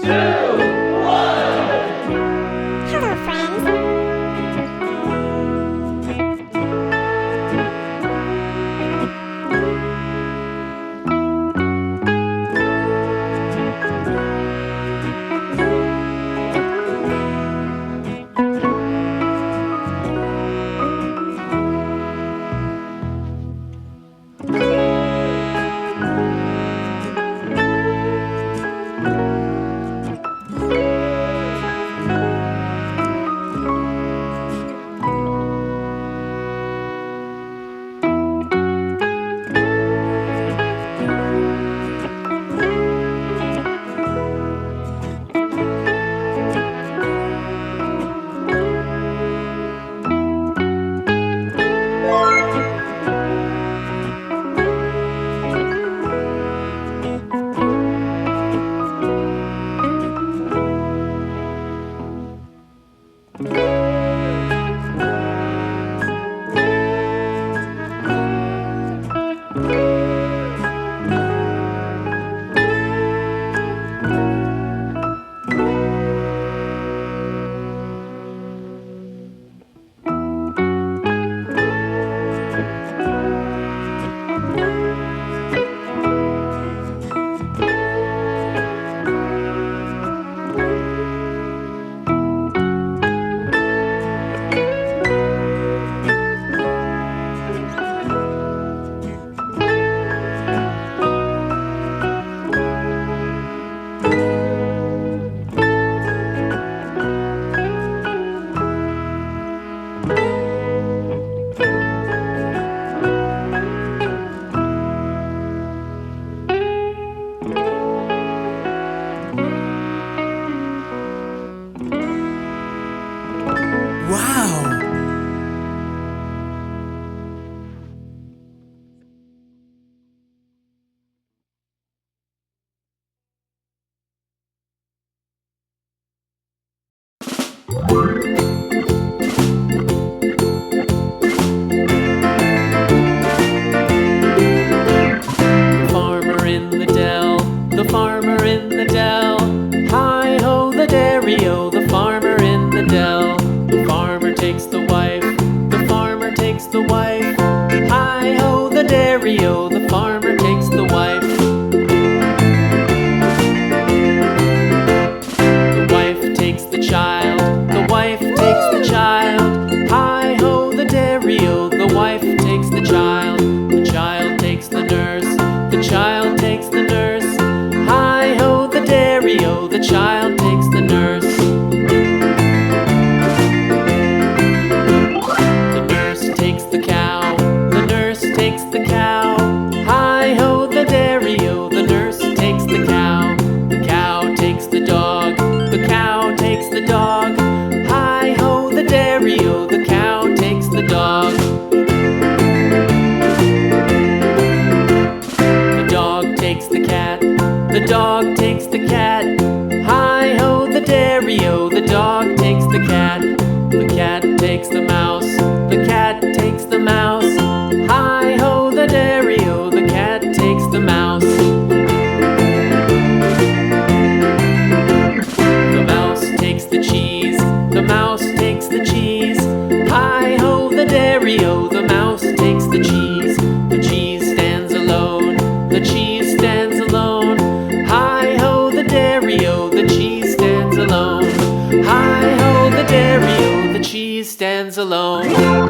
Hello, friends. Wow! The farmer in the dell. Hi-ho, the dairy-o, the farmer in the dell. The farmer takes the wife, the farmer takes the wife. Hi-ho, the dairy-o, the farmer takes the wife. The wife takes the child, the wife takes the child. Hi-ho, the dairy-o, the wife takes the child. The child takes the nurse, the child takes the nurse. Hi-ho, the dairy-o, the child takes the nurse. The nurse takes the cow, the nurse takes the cow. Hi-ho, the dairy-o, the nurse takes the cow. The cow takes the dog, the cow takes the dog. Hi-ho, the dairy-o, the cow takes the dog. The dog takes the cat, the dog takes the cat. Hi-ho, the dairy-o, the dog takes the cat. The cat takes the mouse, the cat takes the mouse. Hi-ho, the dairy-o, the cat takes the mouse. The mouse takes the cheese, the mouse takes the cheese. Hi-ho, the dairy-o, the mouse takes the cheese. The cheese stands alone, the cheese stands alone. Hi-ho, the dairy-o, the cheese stands alone. Hi-ho, the dairy-o, the cheese stands alone.